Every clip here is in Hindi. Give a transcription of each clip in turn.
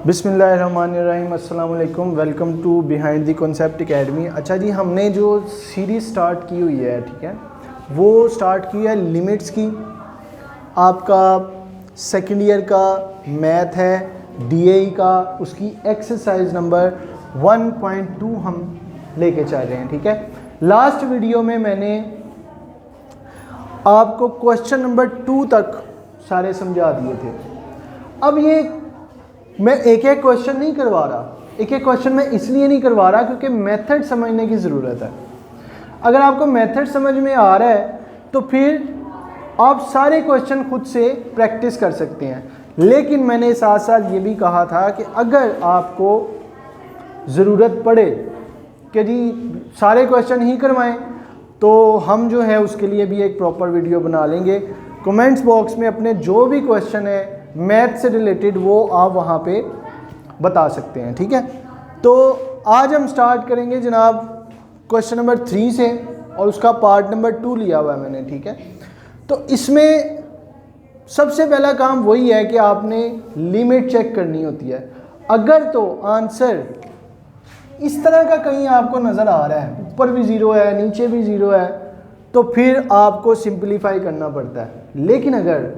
बिस्मिल्लाहिर्रहमानिर्रहीम, अस्सलाम वालेकुम। Welcome to behind the concept academy. अच्छा जी, हमने जो सीरीज़ स्टार्ट की हुई है, ठीक है, वो स्टार्ट की है लिमिट्स की। आपका सेकेंड ईयर का मैथ है, डीएई का, उसकी एक्सरसाइज नंबर 1.2 हम लेके चल रहे हैं, ठीक है। लास्ट वीडियो में मैंने आपको क्वेश्चन नंबर 2 तक सारे समझा दिए थे। अब ये मैं एक एक क्वेश्चन नहीं करवा रहा, एक एक क्वेश्चन मैं इसलिए नहीं करवा रहा क्योंकि मेथड समझने की ज़रूरत है। अगर आपको मेथड समझ में आ रहा है तो फिर आप सारे क्वेश्चन खुद से प्रैक्टिस कर सकते हैं। लेकिन मैंने साथ साथ ये भी कहा था कि अगर आपको ज़रूरत पड़े कि जी सारे क्वेश्चन ही करवाएं, तो हम जो है उसके लिए भी एक प्रॉपर वीडियो बना लेंगे। कमेंट्स बॉक्स में अपने जो भी क्वेश्चन है मैथ से रिलेटेड वो आप वहाँ पे बता सकते हैं, ठीक है। तो आज हम स्टार्ट करेंगे जनाब क्वेश्चन नंबर 3 से, और उसका पार्ट नंबर 2 लिया हुआ है मैंने, ठीक है। तो इसमें सबसे पहला काम वही है कि आपने लिमिट चेक करनी होती है। अगर तो आंसर इस तरह का कहीं आपको नज़र आ रहा है, ऊपर भी ज़ीरो है नीचे भी ज़ीरो है, तो फिर आपको सिंपलीफाई करना पड़ता है। लेकिन अगर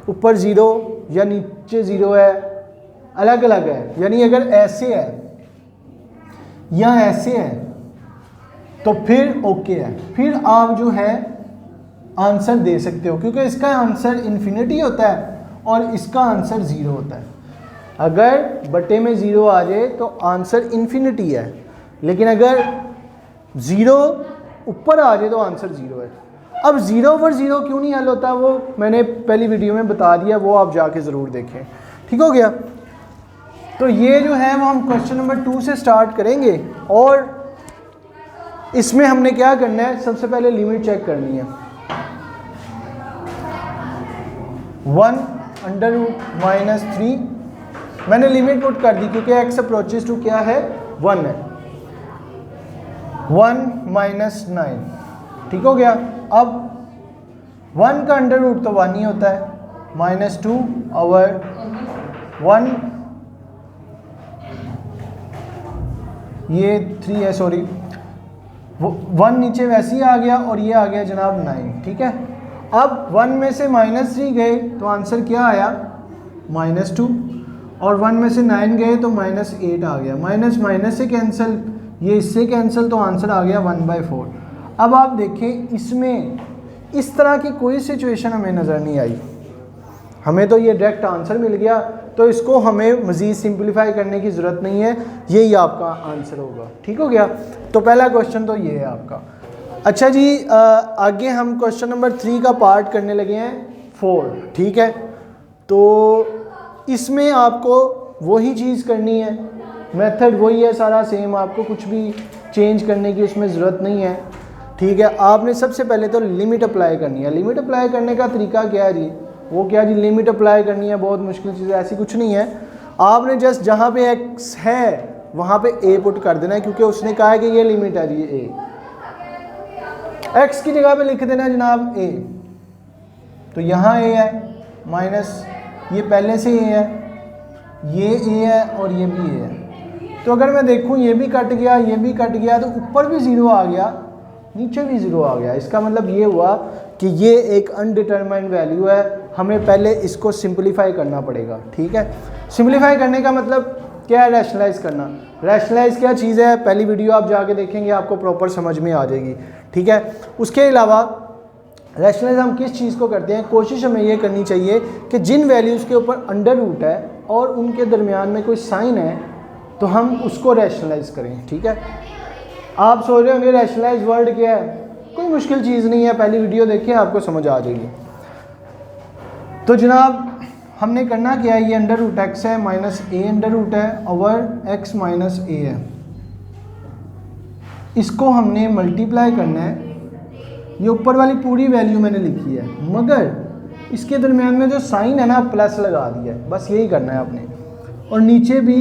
ऊपर ज़ीरो या नीचे ज़ीरो है, अलग अलग है, यानी अगर ऐसे है या ऐसे है तो फिर ओके है, फिर आप जो है आंसर दे सकते हो, क्योंकि इसका आंसर इन्फिनिटी होता है और इसका आंसर ज़ीरो होता है। अगर बटे में ज़ीरो आ जाए तो आंसर इन्फिनिटी है, लेकिन अगर ज़ीरो ऊपर आ जाए तो आंसर ज़ीरो है। अब ज़ीरो ओवर ज़ीरो क्यों नहीं हल होता वो मैंने पहली वीडियो में बता दिया, वो आप जाके ज़रूर देखें, ठीक हो गया। तो ये जो है वो हम क्वेश्चन नंबर 2 से स्टार्ट करेंगे, और इसमें हमने क्या करना है, सबसे पहले लिमिट चेक करनी है। 1/√-3 मैंने लिमिट पुट कर दी क्योंकि x अप्रोचेस टू क्या है, 1 है। 1 - 9, ठीक हो गया। अब 1 का अंडर रूट तो 1 ही होता है, -2/1, ये 3 है, सॉरी 1 नीचे वैसे ही आ गया और ये आ गया जनाब 9, ठीक है। अब 1 में से -3 गए तो आंसर क्या आया, -2, और 1 में से 9 गए तो -8 आ गया। माइनस माइनस से कैंसिल, ये इससे कैंसिल, तो आंसर आ गया 1/4। अब आप देखें इसमें इस तरह की कोई सिचुएशन हमें नज़र नहीं आई, हमें तो ये डायरेक्ट आंसर मिल गया, तो इसको हमें मज़ीद सिंपलीफाई करने की ज़रूरत नहीं है, यही आपका आंसर होगा, ठीक हो गया। तो पहला क्वेश्चन तो ये है आपका। अच्छा जी, आगे हम क्वेश्चन नंबर 3 का पार्ट करने लगे हैं 4, ठीक है। तो इसमें आपको वही चीज़ करनी है, मेथड वही है, सारा सेम, आपको कुछ भी चेंज करने की उसमें ज़रूरत नहीं है, ठीक है। आपने सबसे पहले तो लिमिट अप्लाई करनी है। लिमिट अप्लाई करने का तरीका क्या है जी, वो क्या जी, लिमिट अप्लाई करनी है, बहुत मुश्किल चीज़ है, ऐसी कुछ नहीं है। आपने जस्ट जहाँ पे x है वहाँ पे a पुट कर देना है, क्योंकि उसने कहा है कि ये लिमिट है जी a, x की जगह पे लिख देना जनाब a, तो यहाँ a है, माइनस ये पहले से a है, ये a है और ये भी a है। तो अगर मैं देखूँ ये भी कट गया, ये भी कट गया, तो ऊपर भी ज़ीरो आ गया, नीचे भी ज़ीरो आ गया। इसका मतलब ये हुआ कि ये एक अनडिटरमाइंड वैल्यू है, हमें पहले इसको सिंपलीफाई करना पड़ेगा, ठीक है। सिंपलीफाई करने का मतलब क्या है, रैशनलाइज करना। रैशनलाइज क्या चीज़ है, पहली वीडियो आप जाके देखेंगे, आपको प्रॉपर समझ में आ जाएगी, ठीक है। उसके अलावा रैशनलाइज हम किस चीज़ को करते हैं, कोशिश हमें ये करनी चाहिए कि जिन वैल्यूज़ के ऊपर अंडर रूट है और उनके दरमियान में कोई साइन है तो हम उसको रैशनलाइज करें, ठीक है। आप सोच रहे होंगे रैशनलाइज वर्ड क्या है, कोई मुश्किल चीज़ नहीं है, पहली वीडियो देखिए आपको समझ आ जाएगी। तो जनाब हमने करना क्या है, ये अंडर रूट x है, -a अंडर रूट है ओवर x - a है, इसको हमने मल्टीप्लाई करना है। ये ऊपर वाली पूरी वैल्यू मैंने लिखी है, मगर इसके दरमियान में जो साइन है ना, प्लस लगा दिया है, बस यही करना है आपने, और नीचे भी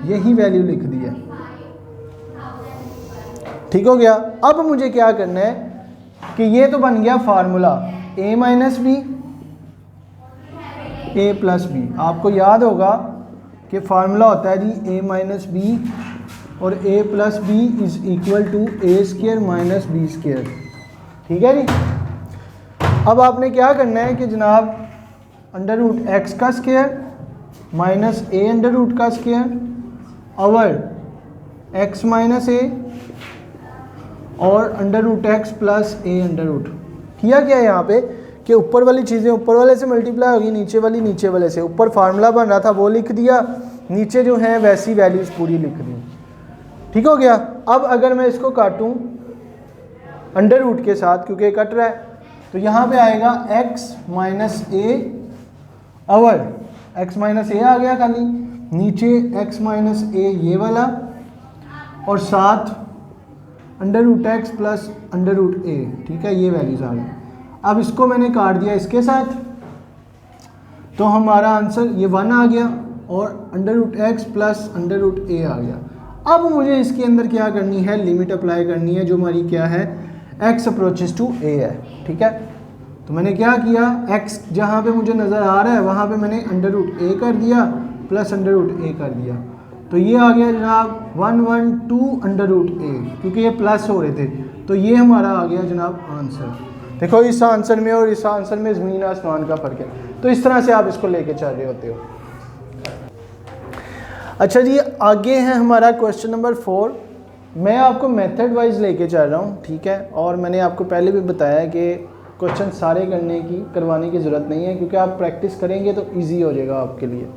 यही वैल्यू लिख दी है, ठीक हो गया। अब मुझे क्या करना है कि ये तो बन गया formula a - b a + b। आपको याद होगा कि फार्मूला होता है जी a माइनस बी और a plus b is equal to a square minus b square. ठीक है जी। अब आपने क्या करना है कि जनाब अंडर रूट एक्स का square minus A under root का स्क्वायर ओवर एक्स माइनस ए और under root x plus A under root. किया क्या है यहाँ पे कि ऊपर वाली चीज़ें ऊपर वाले से मल्टीप्लाई होगी, नीचे वाली नीचे वाले से। ऊपर फार्मूला बन रहा था वो लिख दिया, नीचे जो है वैसी वैल्यूज़ पूरी लिख दी। ठीक हो गया। अब अगर मैं इसको काटूँ अंडर रूट के साथ, क्योंकि कट रहा है, तो यहाँ पे आएगा x माइनस ए ओवर x माइनस ए आ गया खाली, नीचे x माइनस ए ये वाला और साथ under root x plus under root a. ठीक है, ये वैल्यूज़ आ गई। अब इसको मैंने काट दिया इसके साथ, तो हमारा आंसर ये 1 आ गया और under root x plus under root a आ गया। अब मुझे इसके अंदर क्या करनी है, लिमिट अप्लाई करनी है, जो हमारी क्या है x अप्रोचेस टू a है। ठीक है, तो मैंने क्या किया, x जहाँ पे मुझे नज़र आ रहा है वहाँ पे मैंने अंडर रूट a कर दिया प्लस अंडर रूट a कर दिया, तो ये आ गया जनाब 1 1 2 अंडर रूट a, क्योंकि ये प्लस हो रहे थे, तो ये हमारा आ गया जनाब आंसर। देखो इस आंसर में और इस आंसर में ज़मीन आसमान का फ़र्क है। तो इस तरह से आप इसको लेके चल रहे होते हो। अच्छा जी, आगे है हमारा क्वेश्चन नंबर 4। मैं आपको मेथड वाइज लेके चल रहा हूँ। ठीक है, और मैंने आपको पहले भी बताया कि क्वेश्चन सारे करवाने की ज़रूरत नहीं है, क्योंकि आप प्रैक्टिस करेंगे तो ईजी हो जाएगा आपके लिए।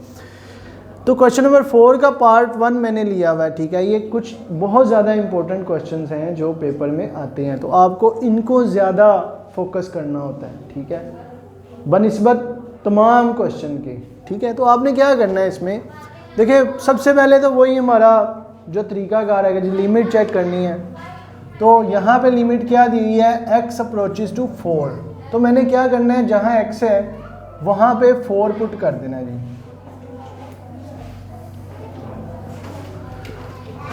तो क्वेश्चन नंबर 4 का पार्ट 1 मैंने लिया हुआ है। ठीक है, ये कुछ बहुत ज़्यादा इंपॉर्टेंट क्वेश्चंस हैं जो पेपर में आते हैं, तो आपको इनको ज़्यादा फोकस करना होता है। ठीक है, बनिस्बत तमाम क्वेश्चन के। ठीक है, तो आपने क्या करना है इसमें, देखिए सबसे पहले तो वही हमारा जो तरीकाकार है कि लिमिट चेक करनी है। तो यहाँ पे लिमिट क्या दी हुई है, x अप्रोचेस टू 4। तो मैंने क्या करना है, जहाँ x है वहाँ पे 4 पुट कर देना है जी।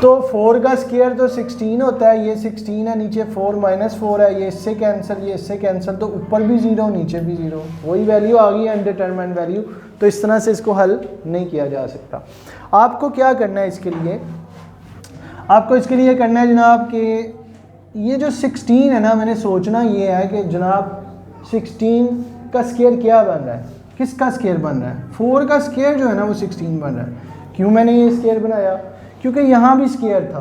तो 4 का स्क्वायर तो 16 होता है, ये 16 है, नीचे 4 माइनस 4 है, ये इससे कैंसिल, ये इससे कैंसिल, तो ऊपर भी 0 नीचे भी 0, वही वैल्यू आ गई अनडिटरमाइंड वैल्यू। तो इस तरह से इसको हल नहीं किया जा सकता। आपको क्या करना है इसके लिए, आपको इसके लिए करना है जनाब कि ये जो 16 है ना, मैंने सोचना ये है कि जनाब 16 का स्क्वायर क्या बन रहा है, किसका स्क्वायर बन रहा है, 4 का स्क्वायर जो है ना वो 16 बन रहा है। क्यों मैंने ये स्क्वायर बनाया, क्योंकि यहाँ भी स्क्वायर था,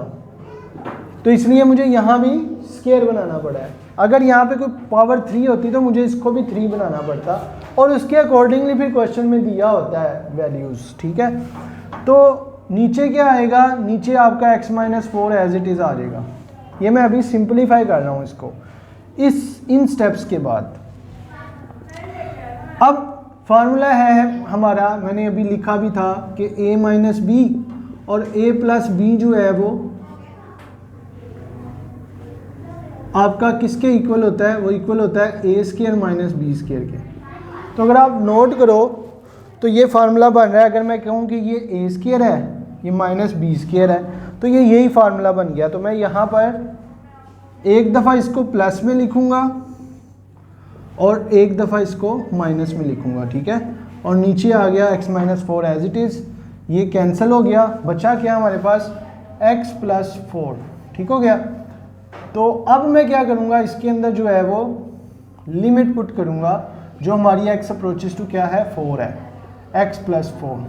तो इसलिए मुझे यहाँ भी स्क्वायर बनाना पड़ा है। अगर यहाँ पे कोई पावर 3 होती तो मुझे इसको भी 3 बनाना पड़ता, और उसके अकॉर्डिंगली फिर क्वेश्चन में दिया होता है वैल्यूज़। ठीक है, तो नीचे क्या आएगा, नीचे आपका x minus 4 as it is आ जाएगा। ये मैं अभी सिंप्लीफाई कर रहा हूँ इसको इन स्टेप्स के बाद। अब फार्मूला है हमारा, मैंने अभी लिखा भी था कि a माइनस बी और a प्लस बी जो है वो आपका किसके इक्वल होता है, वो इक्वल होता है ए स्क्वायर माइनस बी स्क्वायर के। तो अगर आप नोट करो तो ये फार्मूला बन रहा है, अगर मैं कहूँ कि ये ए स्क्वायर है, ये माइनस बी स्क्वायर है, तो ये यही फार्मूला बन गया। तो मैं यहाँ पर एक दफ़ा इसको प्लस में लिखूँगा और एक दफ़ा इसको माइनस में लिखूँगा। ठीक है, और नीचे आ गया x minus 4 as it is, ये कैंसिल हो गया, बचा क्या हमारे पास x प्लस 4। ठीक हो गया। तो अब मैं क्या करूँगा, इसके अंदर जो है वो लिमिट पुट करूँगा, जो हमारी x अप्रोचेस टू क्या है 4 है, x प्लस 4।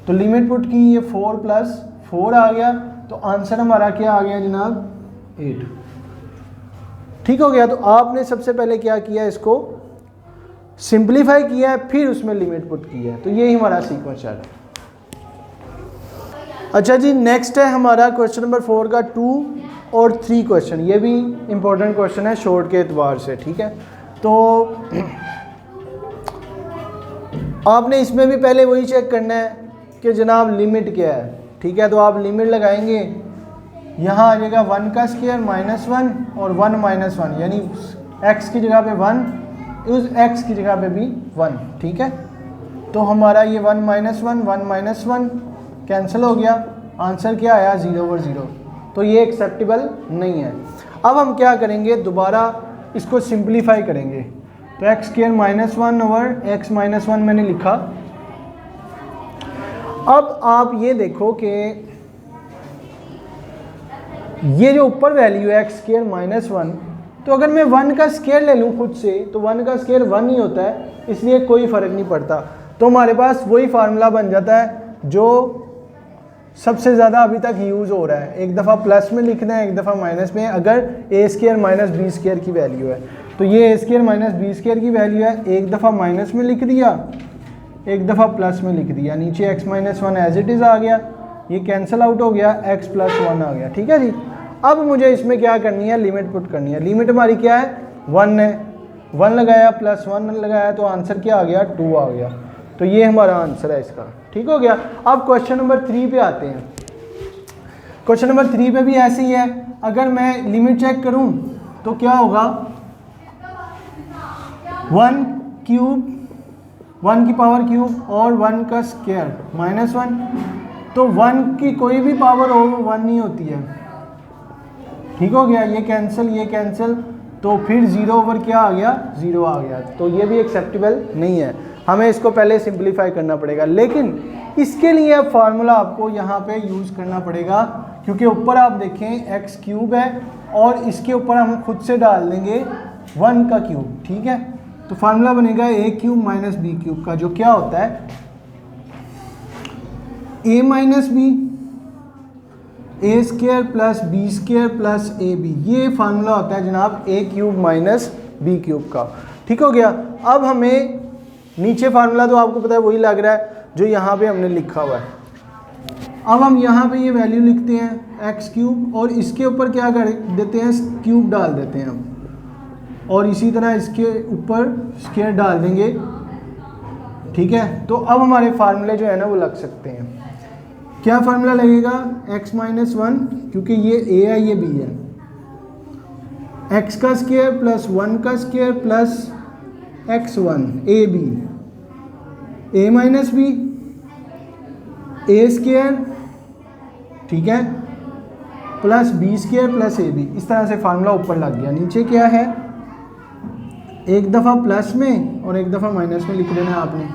तो लिमिट पुट की, ये 4 प्लस 4 आ गया, तो आंसर हमारा क्या आ गया जनाब 8। ठीक हो गया। तो आपने सबसे पहले क्या किया, इसको सिंप्लीफाई किया है, फिर उसमें लिमिट पुट की है। तो यही हमारा सीक्वेंस चल रहा है। अच्छा जी, नेक्स्ट है हमारा क्वेश्चन नंबर 4 का 2 और 3 क्वेश्चन। ये भी इंपॉर्टेंट क्वेश्चन है शॉर्ट के एतबार से। ठीक है, तो आपने इसमें भी पहले वही चेक करना है कि जनाब लिमिट क्या है। ठीक है, तो आप लिमिट लगाएंगे, यहाँ आ जाएगा 1 का स्क्वायर माइनस 1 और 1 माइनस 1, यानी x की जगह पे 1, उस x की जगह पे भी 1। ठीक है, तो हमारा ये 1 माइनस 1 कैंसिल हो गया, आंसर क्या आया 0 ओवर 0। तो ये एक्सेप्टेबल नहीं है। अब हम क्या करेंगे, दोबारा इसको सिंप्लीफाई करेंगे। तो x square minus 1 over x minus 1 मैंने लिखा। अब आप ये देखो कि ये जो ऊपर वैल्यू है एक्स स्क्वायर माइनस 1, तो अगर मैं 1 का स्क्वायर ले लूँ खुद से तो 1 का स्क्वायर 1 ही होता है, इसलिए कोई फ़र्क नहीं पड़ता। तो हमारे पास वही फार्मूला बन जाता है जो सबसे ज़्यादा अभी तक यूज़ हो रहा है। एक दफ़ा प्लस में लिखना है, एक दफ़ा माइनस में, अगर ए स्क्वायर माइनस बी स्क्वायर की वैल्यू है। तो ये ए स्क्वायर माइनस बी स्क्वायर की वैल्यू है, एक दफ़ा माइनस में लिख दिया, एक दफ़ा प्लस में लिख दिया, नीचे x minus 1 as it is आ गया, ये कैंसिल आउट हो गया, x प्लस 1 आ गया। ठीक है जी। अब मुझे इसमें क्या करनी है, लिमिट पुट करनी है। लिमिट हमारी क्या है, 1 है, 1 लगाया प्लस 1 लगाया तो आंसर क्या आ गया, 2 आ गया। तो ये हमारा आंसर है इसका। ठीक हो गया। अब क्वेश्चन नंबर 3 पे आते हैं। क्वेश्चन नंबर 3 पे भी ऐसे ही है। अगर मैं लिमिट चेक करूं तो क्या होगा, 1 क्यूब, 1 की पावर क्यूब और 1 का स्क्वायर माइनस 1। तो 1 की कोई भी पावर हो 1 नहीं होती है। ठीक हो गया, ये कैंसिल, ये कैंसिल, तो फिर 0 ओवर क्या आ गया, 0 आ गया। तो ये भी एक्सेप्टेबल नहीं है, हमें इसको पहले सिंप्लीफाई करना पड़ेगा। लेकिन इसके लिए अब फार्मूला आपको यहाँ पे यूज़ करना पड़ेगा, क्योंकि ऊपर आप देखें x क्यूब है और इसके ऊपर हम खुद से डाल देंगे 1 का क्यूब। ठीक है, तो फार्मूला बनेगा a cube minus b cube का, जो क्या होता है a minus B, A square plus B square plus A b. ये फार्मूला होता है जनाब a cube minus b cube का। ठीक हो गया। अब हमें नीचे फार्मूला तो आपको पता है वही लग रहा है जो यहाँ पे हमने लिखा हुआ है। अब हम यहाँ पे ये वैल्यू लिखते हैं एक्स क्यूब और इसके ऊपर क्या कर देते हैं, क्यूब डाल देते हैं हम, और इसी तरह इसके ऊपर स्क्वायर डाल देंगे। ठीक है, तो अब हमारे फार्मूले जो है ना वो लग सकते हैं। क्या फार्मूला लगेगा, x माइनस 1, क्योंकि ये a है ये b है, x का स्क्वायर प्लस 1 का square plus x1 A B, a minus B, A square, ठीक है, प्लस बी स्क्वायर प्लस ए बी। इस तरह से फार्मूला ऊपर लग गया। नीचे क्या है, एक दफ़ा प्लस में और एक दफ़ा माइनस में लिख देना है आपने।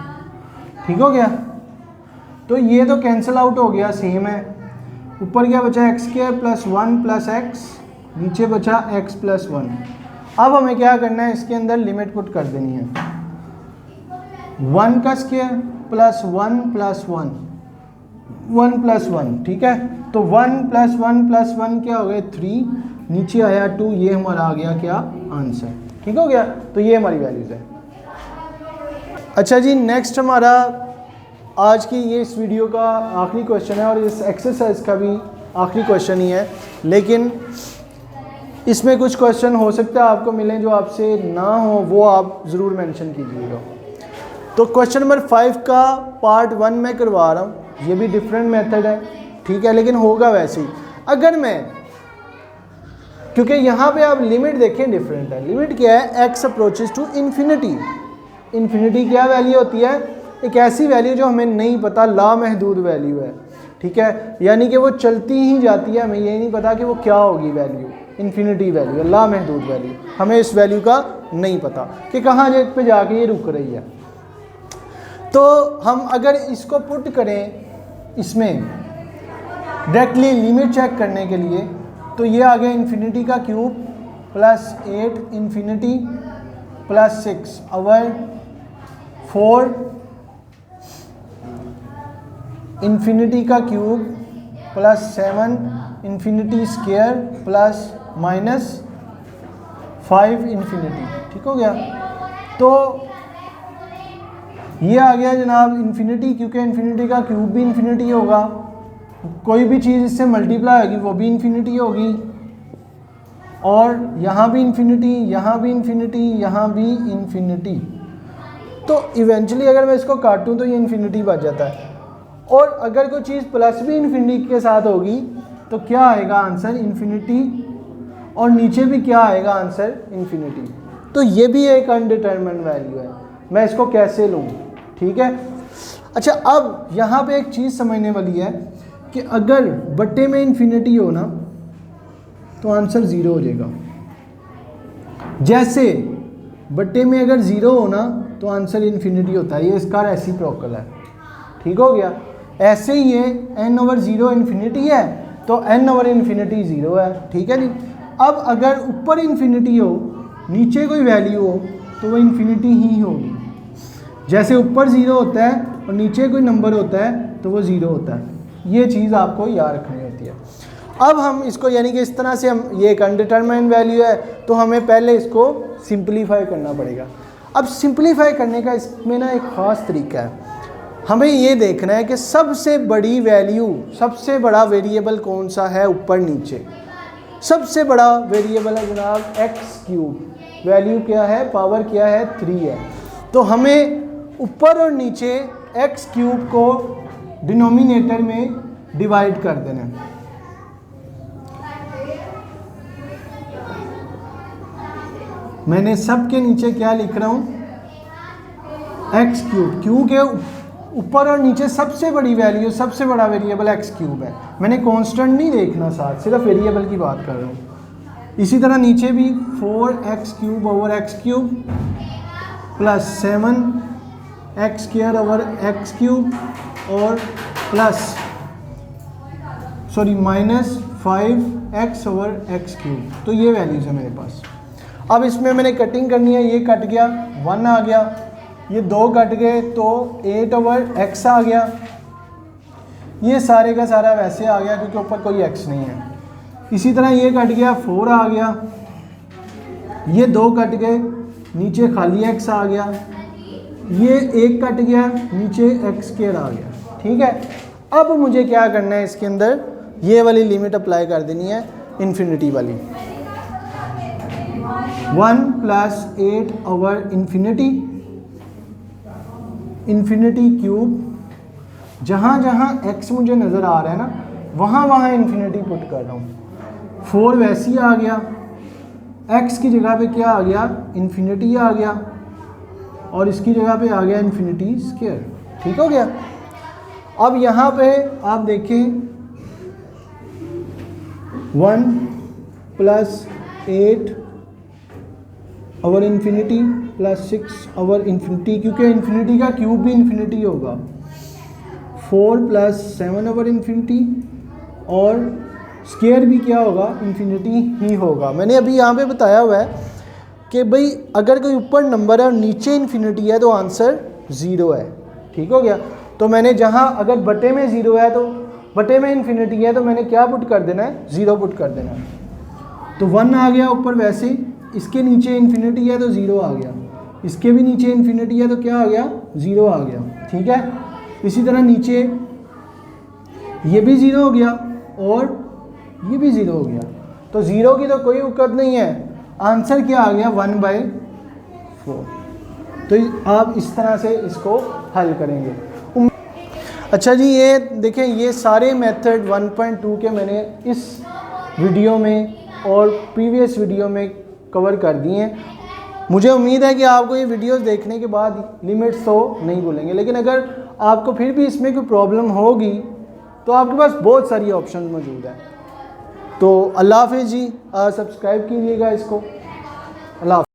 ठीक हो गया। तो ये तो कैंसिल आउट हो गया, सेम है। ऊपर क्या बचा, x square plus 1 plus x, नीचे बचा x प्लस 1। अब हमें क्या करना है, इसके अंदर लिमिट पुट कर देनी है। 1 का स्क्वायर प्लस 1 प्लस 1, 1 प्लस 1। ठीक है, तो 1 प्लस 1 प्लस 1 क्या हो गया, 3, नीचे आया 2, ये हमारा आ गया क्या, आंसर। ठीक हो गया। तो ये हमारी वैल्यूज़ है। अच्छा जी, नेक्स्ट हमारा आज की ये इस वीडियो का आखिरी क्वेश्चन है और इस एक्सरसाइज का भी आखिरी क्वेश्चन ही है, लेकिन इसमें कुछ क्वेश्चन हो सकता है आपको मिलें जो आपसे ना हो, वो आप ज़रूर मेंशन कीजिएगा। तो क्वेश्चन नंबर 5 का पार्ट 1 में करवा रहा हूँ। ये भी डिफरेंट मेथड है, ठीक है, लेकिन होगा वैसे ही। अगर मैं, क्योंकि यहाँ पे आप लिमिट देखें डिफरेंट है। लिमिट क्या है, x approaches to infinity. Infinity क्या वैल्यू होती है, एक ऐसी वैल्यू जो हमें नहीं पता, लामहदूद वैल्यू है। ठीक है, यानी कि वो चलती ही जाती है, हमें ये नहीं पता कि वो क्या होगी वैल्यू। इन्फिनिटी वैल्यू है, लामहदूद वैल्यू, हमें इस वैल्यू का नहीं पता कि कहाँ पे जाके ये रुक रही है। तो हम अगर इसको पुट करें इसमें डायरेक्टली लिमिट चेक करने के लिए, तो ये आ गया इन्फिनिटी का cube plus 8 infinity plus 6 over 4 infinity का cube plus 7 infinity square plus minus 5 infinity. ठीक हो गया। तो ये आ गया जनाब इन्फिनिटी, क्योंकि इन्फिनिटी का क्यूब भी इन्फिनिटी होगा, कोई भी चीज़ इससे मल्टीप्लाई होगी वो भी इन्फिनिटी होगी, और यहाँ भी इन्फिनिटी, यहाँ भी इन्फिनिटी, यहाँ भी इन्फिनिटी। तो इवेंचुअली अगर मैं इसको काटूँ तो ये इन्फिनिटी बच जाता है। और अगर कोई चीज़ प्लस भी इन्फिनिटी के साथ होगी तो क्या आएगा आंसर, इन्फिनिटी, और नीचे भी क्या आएगा आंसर, इन्फिनिटी। तो ये भी एक अनडिटरमिन्ड वैल्यू है, मैं इसको कैसे लूँ। ठीक है। अच्छा, अब यहाँ पे एक चीज़ समझने वाली है कि अगर बट्टे में इन्फिनिटी हो ना तो आंसर 0 हो जाएगा। जैसे बट्टे में अगर 0 हो ना तो आंसर इन्फिनिटी होता है, ये इसका रेसिप्रोकल है। ठीक हो गया। ऐसे ही ये n/0 इन्फिनिटी है तो n/इन्फिनिटी 0 है, ठीक है जी। अब अगर ऊपर इन्फिनिटी हो नीचे कोई वैल्यू हो तो वो इन्फिनिटी ही होगी। जैसे ऊपर 0 होता है और नीचे कोई नंबर होता है तो वो 0 होता है। ये चीज़ आपको याद रखनी होती है। अब हम इसको यानी कि इस तरह से हम ये एक अनडिटरमाइंड वैल्यू है तो हमें पहले इसको सिंप्लीफाई करना पड़ेगा। अब सिंप्लीफाई करने का इसमें ना एक ख़ास तरीका है। हमें ये देखना है कि सबसे बड़ी वैल्यू, सबसे बड़ा वेरिएबल कौन सा है ऊपर नीचे। सबसे बड़ा वेरिएबल है जनाब x³। वैल्यू क्या है, पावर क्या है, 3 है। तो हमें ऊपर और नीचे x³ को डिनोमिनेटर में डिवाइड कर देना है। मैंने सब के नीचे क्या लिख रहा हूँ, x³, क्योंकि ऊपर और नीचे सबसे बड़ी वैल्यू, सबसे बड़ा वेरिएबल x³ है। मैंने कांस्टेंट नहीं देखना, साथ सिर्फ वेरिएबल की बात कर रहा हूँ। इसी तरह नीचे भी 4x³ प्लस 7x² और प्लस माइनस 5x/x³। तो ये वैल्यूज़ है मेरे पास। अब इसमें मैंने कटिंग करनी है, ये कट गया, 1 आ गया, ये 2 कट गए तो 8/x आ गया। ये सारे का सारा वैसे आ गया क्योंकि ऊपर कोई x नहीं है। इसी तरह ये कट गया, 4 आ गया, ये 2 कट गए, नीचे खाली x आ गया, ये 1 कट गया, नीचे x² आ गया, ठीक है। अब मुझे क्या करना है, इसके अंदर ये वाली लिमिट अप्लाई कर देनी है, इन्फिनिटी वाली। 1 + 8/इन्फिनिटी, इन्फिनिटी क्यूब। जहाँ जहाँ x मुझे नज़र आ रहा है ना, वहाँ वहाँ इन्फिनिटी पुट कर रहा हूँ। 4 वैसे ही आ गया, x की जगह पे क्या आ गया, इन्फिनिटी आ गया, और इसकी जगह पे आ गया इन्फिनिटी स्क्वायर, ठीक हो गया। अब यहाँ पे आप देखें 1 + 8/इन्फिनिटी प्लस 6/इन्फिनिटी, क्योंकि इन्फिनिटी का क्यूब भी इन्फिनिटी होगा। 4 + 7/इन्फिनिटी और स्क्वायर भी क्या होगा, इन्फिनिटी ही होगा। मैंने अभी यहाँ पे बताया हुआ है कि भाई अगर कोई ऊपर नंबर है और नीचे इन्फिनिटी है तो आंसर 0 है, ठीक हो गया। तो मैंने जहाँ अगर बटे में 0 है तो बटे में इन्फिनिटी है तो मैंने क्या पुट कर देना है, 0 पुट कर देना है। तो 1 आ गया ऊपर, वैसे इसके नीचे इन्फिनिटी है तो 0 आ गया, इसके भी नीचे इन्फिनिटी है तो क्या आ गया, 0 आ गया, ठीक है। इसी तरह नीचे ये भी 0 हो गया और ये भी 0 हो गया। तो 0 की तो कोई औकात नहीं है, आंसर क्या आ गया, 1/4। तो आप इस तरह से इसको हल करेंगे। अच्छा जी, ये देखें, ये सारे मेथड 1.2 के मैंने इस वीडियो में और प्रीवियस वीडियो में कवर कर दिए हैं। मुझे उम्मीद है कि आपको ये वीडियोस देखने के बाद लिमिट्स तो नहीं भूलेंगे, लेकिन अगर आपको फिर भी इसमें कोई प्रॉब्लम होगी तो आपके पास बहुत सारी ऑप्शन मौजूद है। तो अल्लाह हाफ़िज़ जी, सब्सक्राइब कीजिएगा इसको। अल्लाह हाफ़िज़।